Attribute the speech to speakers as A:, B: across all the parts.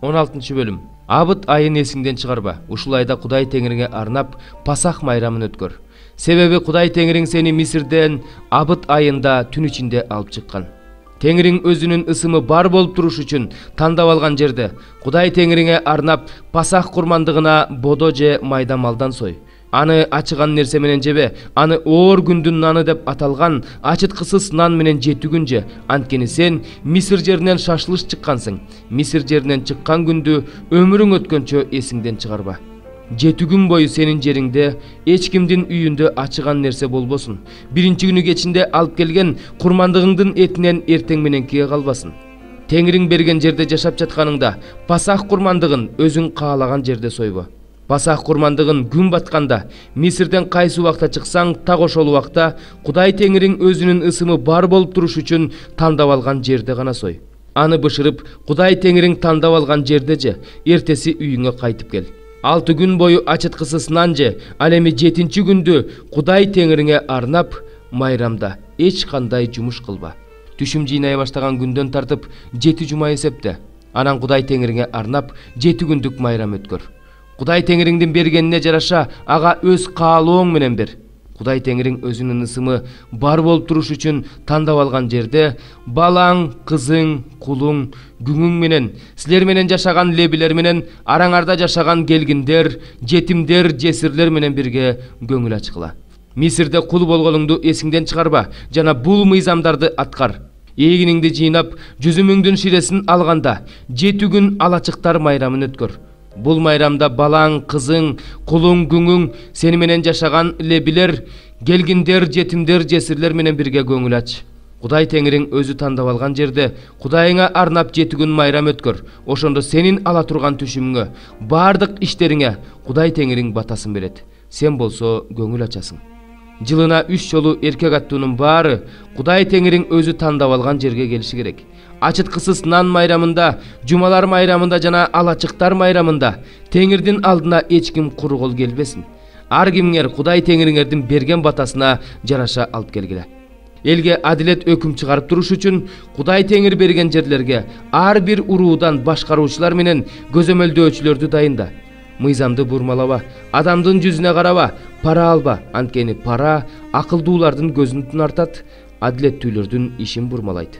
A: 16 бөлүм. Абыт айын эсиңден чыгарба. Ушул айда Кудай Теңириңе арнап Пасах майрамын өткөр. Себеби Кудай Теңириң сени Мисирден абыт айында түн ичинде алып чыккан. Теңириң өзүнүн ысымы бар болуп туруш үчүн тандап алган жерде Кудай Теңириңе арнап Пасах курмандыгына бодо же майда малдан сой. Аны ачыган нерсе менен жебе, аны оор күндүн наны деп аталган ачыткысыз нан менен 7 күн же. Анткени сен Мисир жеринен шашылыш чыккансың. Мисир жеринен чыккан күндү өмүрүң өткөнчө эсиңден чыгарба. 7 күн бою сенин жериңде эч кимдин үйүндө ачыган нерсе болбосун. Биринчи күнү кечинде алып келген курмандыгыңдын этинен эртең менен кие калбасын. Теңириң берген жерде жашап жатканыңда Пасах курмандыгын өзүң каалаган жерде сойбо. Пасах курмандыгын күн батканда Мисирден кайсы убакта чыксаң, так ошол убакта Кудай Теңириң өзүнүн ысымы бар болуп туруш үчүн тандап алган жерде гана сой. Аны бышырып, Кудай Теңириң тандап алган жерде же, эртеси үйүңө кайтып кел. 6 күн бою ачыткысыз нан же, ал эми 7-чи күндү Кудай Теңириңе арнап майрамда эч кандай жумуш кылба. Түшүм жыйнай баштаган күндөн тартып 7 жума эсепте. Анан Кудай Теңириңе арнап 7 күндүк майрам өткөр. Кудай Теңириңдин бергенине жараша ага өз каалооң менен бер. Кудай Теңириң өзүнүн ысымы бар болуп туруш үчүн тандап алган жерде балаң, кызың, кулуң, күңүң менен, силер менен жашаган лебилер менен, араңарда жашаган келгиндер, жетимдер, жесирлер менен бирге көңүл ачкыла. Мисирде кул болгонуңду эсиңден чыгарба жана бул мыйзамдарды аткар. Эгиниңди жыйнап, жүзүмүңдүн ширесин алганда 7 күн алачыктар майрамын өткөр. Бул майрамда балаң, кызың, кулуң, күңүң, сени менен жашаган лебилер, келгиндер, жетимдер, жесирлер менен бирге көңүл ач. Кудай Теңириң өзү тандап алган жерде Кудайыңа арнап 7 күн майрам өткөр. Ошондо сенин ала турган түшүмүңө, бардык иштериңе Кудай Теңириң батасын берет. Сен болсо көңүл ачасың. Жылына 3 жолу эркек аттуунун баары Кудай Теңириң өзү тандап алган жерге келиши керек. Ачыткысыз нан майрамында, жумалар майрамында жана алачыктар майрамында Теңирдин алдына эч ким куру кол келбесин. Ар кимиңер Кудай Теңириңердин берген батасына жараша алып келгиле. Элге адилет өкүм чыгарып туруш үчүн Кудай Теңир берген жерлерге ар бир уруудан башкаруучулар менен көзөмөлдөөчүлөрдү дайында. Мыйзамды бурмалаба, адамдын жүзүнө караба, пара алба, анткени пара акылдуулардын көзүн тунартат, адилеттүүлөрдүн ишин бурмалайт.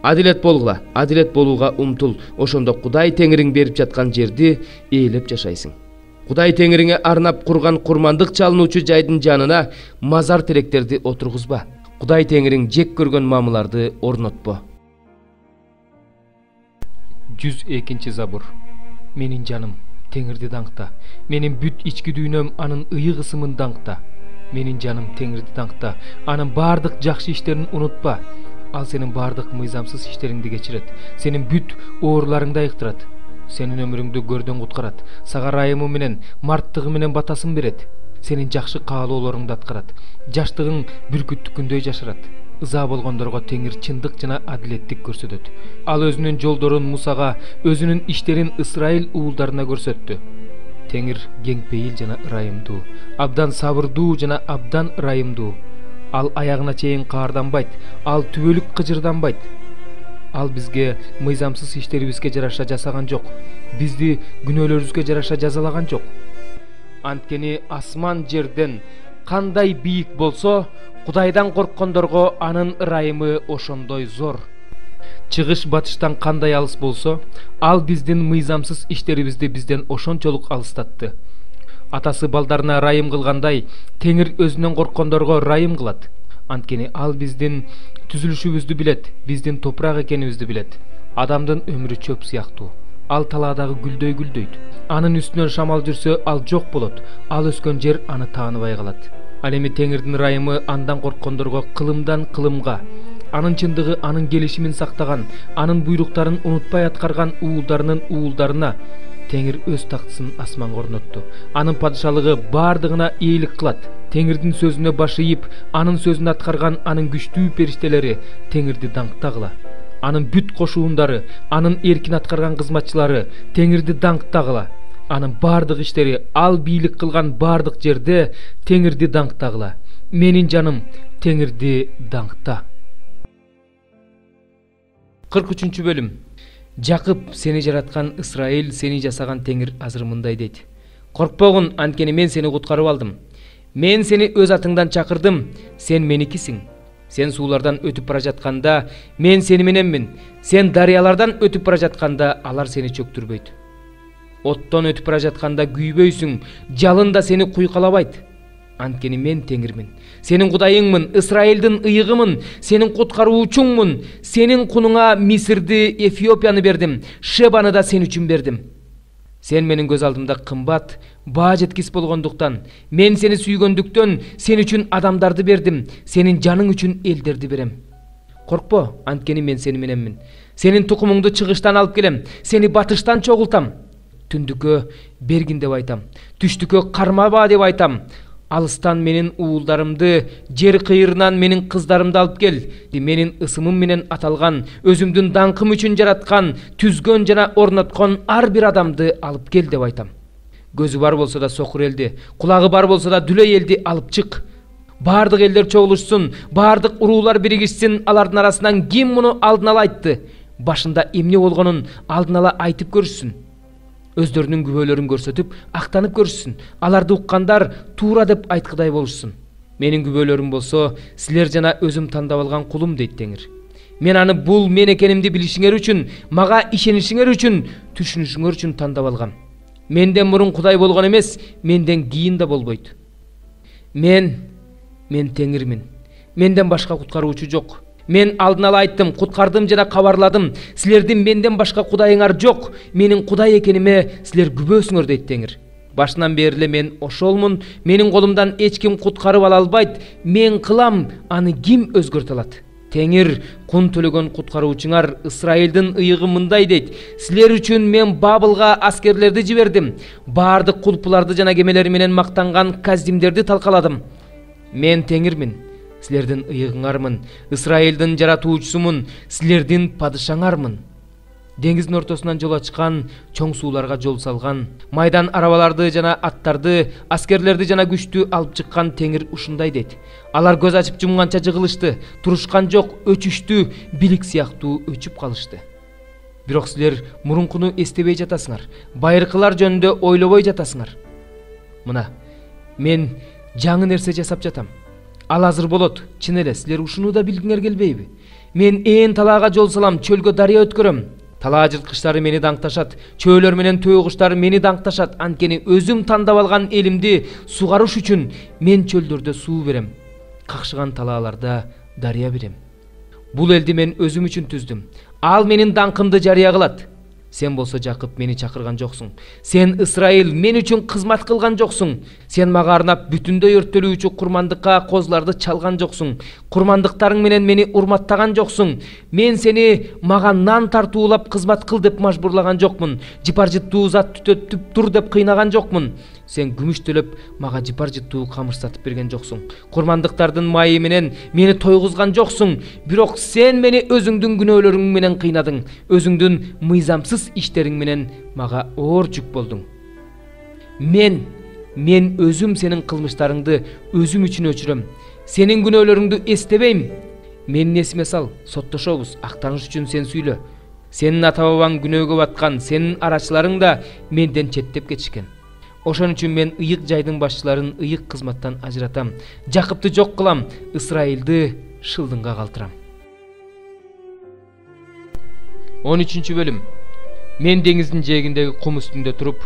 A: Адилет болгула, адилет болууга умтул, ошондо Кудай Теңириң берип жаткан жерди ээлеп жашайсың. Кудай Теңириңе арнап курган курмандык чалынуучу жайдын жанына мазар теректерди отургузба. Кудай Теңириң жек көргөн мамыларды орнотпо.
B: 102 Забур. Менин жаным Теңирди даңкта, менин бүт ички дүйнөм анын ыйык ысымын даңкта. Менин жаным Теңирди даңкта, анын бардык жакшы иштерин унутпа. Ал сенин бардык мыйзамсыз иштериңди кечирет, сенин бүт оорларыңды айыктырат. Сенин өмүрүңдү көрдөн куткарат, сага ырайымы менен, марттыгы менен батасын берет. Сенин жакшы каалоолоруңду аткарат, жаштыгың бүркүттүк күндөй жашырат. Ыза болгондорго Теңир чындык жана адилеттик көрсөтөт. Ал өзүнүн жолдорун Мусага, өзүнүн иштерин Ысрайыл уулдарына көрсөттү. Теңир кеңпейил жана ырайымдуу, абдан сабырдуу жана абдан ырайымдуу. Ал аягына чейин каарданбайт, ал түбөлүк кыжырданбайт. Ал бизге мыйзамсыз иштерибизге жараша жасаган жок, бизди күнөөлөрүбүзгө жараша жазалаган жок. Анткени асман жерден кандай бийик болсо, Кудайдан корккондорго анын ырайымы ошондой зор. Чыгыш батыштан кандай алыс болсо, ал биздин мыйзамсыз иштерибизди бизден ошончолук алыстатты. Атасы балдарына ырайым кылгандай, Теңир өзүнөн корккондорго ырайым кылат. Анткени ал биздин түзүлүшүбүздү билет, биздин топурак экенибизди билет. Адамдын өмүрү чөп сыяктуу. Ал талаадагы гүлдөй гүлдөйт. Анын үстүнөн шамал жүрсө, ал жок болот. Ал өскөн жер аны тааныбай калат. Ал эми Теңирдин ырайымы андан корккондорго кылымдан кылымга, анын чындыгы анын келишимин сактаган, анын буйруктарын унутпай аткарган уулдарынын уулдарына Теңир өз тактысын асманга орнотту. Анын падышалыгы бардыгына ээлик кылат. Теңирдин сөзүнө баш ийип, анын сөзүн аткарган анын күчтүү периштелери Теңирди даңктагыла. Анын бүт кошуундары, анын эркин аткарган кызматчылары Теңирди даңктагыла. Анын бардык иштери, ал бийлик кылган бардык жерде Теңирди даңктагыла. Менин жаным Теңирди даңкта.
A: 43 бөлүм. Жакып, сени жараткан Ысрайыл, сени жасаган Теңир азыр мындай дейт: коркпогун, анткени мен сени куткарып алдым. Мен сени өз атыңдан чакырдым, сен меникисиң. Сен суулардан өтүп бара жатканда мен сени мененмин. Сен дарыялардан өтүп бара жатканда алар сени чөктүрбөйт. Оттон өтүп бара жатканда күйбөйсүң, жалын да сени куйкалабайт. Анткени мен Теңирмин. Сенин Кудайыңмын, Ысрайылдын ыйыгымын, сенин куткаруучуңмун. Сенин кунуңа Мисирди, Эфиопияны бердим, Шебаны да сен үчүн бердим. Сен менин көз алдымда кымбат, баа жеткис болгондуктан, мен сени сүйгөндүктөн сен үчүн адамдарды бердим, сенин жаның үчүн элдерди берем. Коркпо, анткени мен сени мененмин. Сенин тукумуңду чыгыштан алып келем, сени батыштан чогултам. Түндүккө бергин деп айтам, түштүккө кармаба деп айтам. Алыстан менин уулдарымды, жер кыйырынан менин кыздарымды алып кел. Менин ысымым менен аталган, өзүмдүн даңкым үчүн жараткан, түзгөн жана орноткон ар бир адамды алып кел деп айтам. Көзү бар болсо да сокур элди, кулагы бар болсо да дүлөй элди алып чык. Бардык элдер чогулушсун, бардык уруулар биригишсин, алардын арасынан ким муну алдын ала айтты? Башында эмне болгонун алдын ала айтып көрүшсүн. Өздөрүнүн күбөлөрүн көрсөтүп, актанып көрүшсүн. Аларды уккандар туура деп айткыдай болушсун. Менин күбөлөрүм болсо, силер жана өзүм тандап алган кулум дейт Теңир. Мен аны бул мен экенимди билишиңер үчүн, мага ишенишиңер үчүн, түшүнүшүңөр үчүн тандап алгам. Менден мурун Кудай болгон эмес, менден кийин да болбойт. Мен Теңирмин. Менден башка куткаруучу жок. Мен алдын ала айттым, куткардым жана кабарладым. Силердин менден башка Кудайыңар жок. Менин Кудай экениме силер күбөсүңөр дейт Теңир. Башынан бери эле мен ошолмун. Менин колумдан эч ким куткарып ала албайт. Мен кылам, аны ким өзгөртө алат? Теңир, кун төлөгөн куткаруучуңар Ысрайылдын ыйыгы мындай дейт: силер үчүн мен Бабылга аскерлерди жибердим. Бардык кулпуларды жана кемелери менен мактанган каздимдерди талкаладым. Мен Теңирмин. Силердин ыйыгыңармын, Ысрайылдын жаратуучусумун, силердин падышаңармын. Деңиздин ортосунан жол ачкан, чоң сууларга жол салган, майдан арабаларды жана аттарды, аскерлерди жана күчтү алып чыккан Теңир ушундай дейт: алар көз ачып жумганча жыгылышты, турушкан жок, өчүштү, билик сыяктуу өчүп калышты. Бирок силер мурункуну эстебей жатасыңар, байыркылар жөнүндө ойлобой жатасыңар. Мына, мен жаңы нерсе жасап жатам. Ал азыр болот, чын эле, силер ушуну да билгиңер келбейби? Мен талаага жол салам, чөлгө дарыя өткөрөм. Талаа жырткычтары мени даңкташат, чөөлөр менен төө куштар мени даңкташат. Анткени өзүм тандап алган элимди сугаруш үчүн мен чөлдөрдө суу берем, какшыган талааларда дарыя берем. Бул элди мен өзүм үчүн түздүм. Ал менин даңкымды жарыя кылат. Сен болсо Жакып мени чакырган жоксуң. Сен Ысрайыл мен үчүн кызмат кылган жоксуң. Сен мага арнап бүтүндөй өрттөлүүчү курмандыкка козуларды чалган жоксуң. Курмандыктарың менен мени урматтаган жоксуң. Мен сени мага нан тартуулап кызмат кыл деп мажбурлаган жокмун. Жыпар жыттуу зат түтөтүп тур деп кыйнаган жокмун. Сен күмүш төлөп мага жыпар жыттуу камыр сатып берген жоксуң. Курмандыктардын майы менен мени тойгузган жоксуң. Бирок сен мени өзүңдүн күнөөлөрүң менен кыйнадың. Өзүңдүн мыйзамсыз иштериң менен мага оор жүк болдуң. Мен өзүм сенин кылмыштарыңды өзүм үчүн өчүрөм. Сенин күнөөлөрүңдү эстебейм. Менин эсиме сал, соттошобуз, актаныш үчүн сен сүйлө. Сенин ата бабаң күнөөгө баткан, сенин арачыларың да менден четтеп кетишкен. Ошон үчүн мен ыйык жайдын башчыларын ыйык кызматтан ажыратам. Жакыпты жок кылам, Ысрайылды шылдыңга калтырам. 13 бөлүм. Мен деңиздин жээгиндеги кум үстүндө туруп,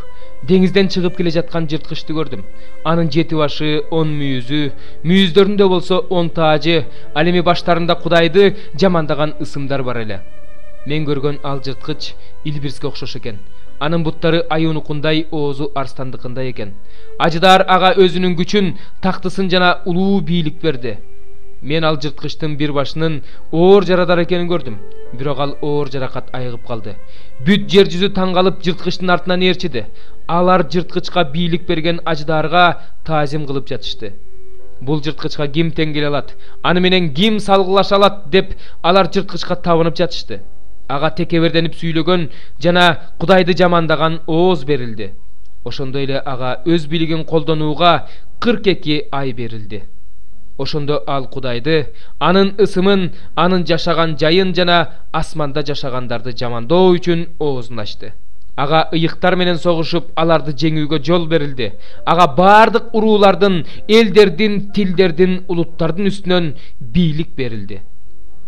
A: деңизден чыгып келе жаткан жырткычты көрдүм. Анын 7 башы, 10 мүйүзү, мүйүздөрүндө болсо 10 таажы, ал эми баштарында Кудайды жамандаган ысымдар бар эле. Мен көргөн ал жырткыч илбирске окшош экен. Анын буттары аюнукундай, оозу арстандыкындай экен. Ажыдар ага өзүнүн күчүн, тактысын жана улуу бийлик берди. Мен ал жырткычтын бир башынын оор жарадар экенин көрдүм. Бирок ал оор жаракат айыгып калды. Бүт жер жүзү таң калып жырткычтын артынан ээрчиди. Алар жырткычка бийлик берген ажыдарга таазим кылып жатышты. Бул жырткычка ким тең келе алат? Аны менен ким салгылаша алат деп алар жырткычка табынып жатышты. Ага текеберденип сүйлөгөн жана Кудайды жамандаган ооз берилди. Ошондой эле ага өз бийлигин колдонууга 42 ай берилди.
B: Ошондо ал Кудайды, анын ысымын, анын жашаган жайын жана асманда жашагандарды жамандоо үчүн оозун ачты. Ага ыйыктар менен согушуп, аларды жеңүүгө жол берилди. Ага бардык уруулардын, элдердин, тилдердин, улуттардын үстүнөн бийлик берилди.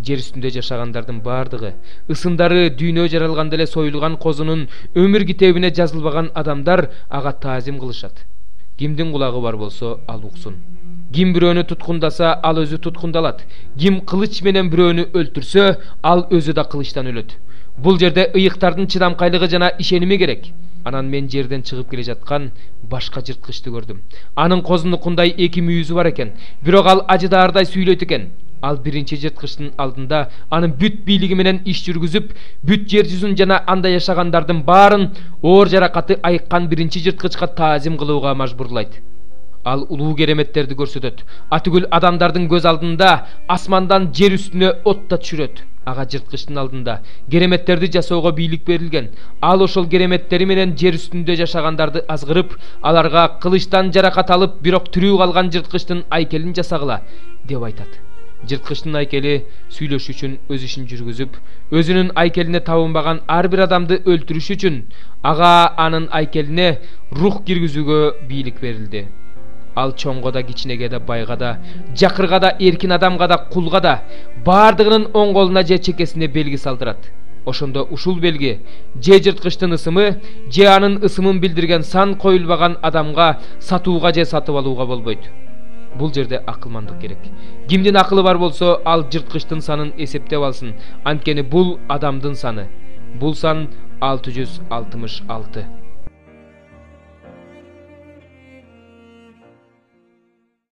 B: Жер үстүндө жашагандардын бардыгы, ысындары дүйнө жаралганда эле союлган козунун өмүр китебине жазылбаган адамдар ага таазим кылышат. Кимдин кулагы бар болсо, ал уксун. Ким бирөөнү туткундаса, ал өзү туткундалат. Ким кылыч менен бирөөнү өлтүрсө, ал өзү да кылычтан өлөт. Бул жерде ыйыктардын чыдамкайлыгы жана ишеними керек. Анан мен жерден чыгып келе жаткан башка жырткычты көрдүм. Анын козунукундай эки мүйүзү бар экен, бирок ал ажыдаардай сүйлөйт экен. Ал биринчи жырткычтын алдында анын бүт бийлиги менен иш жүргүзүп, бүт жер жүзүн жана анда жашагандардын баарын оор жаракаты айыккан биринчи жырткычка таазим кылууга мажбурлайт. Ал улуу кереметтерди көрсөтөт. Атүгүл адамдардын көз алдында асмандан жер үстүнө отта түшүрөт. Ага жырткычтын алдында кереметтерди жасоого бийлик берилген. Ал ошол кереметтери менен жер үстүндө жашагандарды азгырып, аларга кылычтан жаракат алып, бирок тирүү калган жырткычтын айкелин жасагыла деп айтат. Жырткычтын айкели сүйлөш үчүн өз ишин жүргүзүп, өзүнүн айкелине табынбаган ар бир адамды өлтүрүш үчүн ага анын айкелине рух киргизүүгө бийлик берилди. Ал чоңго да, кичинеге да, байга да, жакырга да, эркин адамга да, кулга да бардыгынын оң колуна же чекесине белги салдырат. Ошондо ушул белги же жырткычтын ысымы, же анын ысымын билдирген сан коюлбаган адамга сатууга же сатып алууга болбойт. Бул жерде акылмандык керек. Кимдин акылы бар болсо, ал жырткычтын санын эсептеп алсын. Анткени бул адамдын саны. Бул сан 666.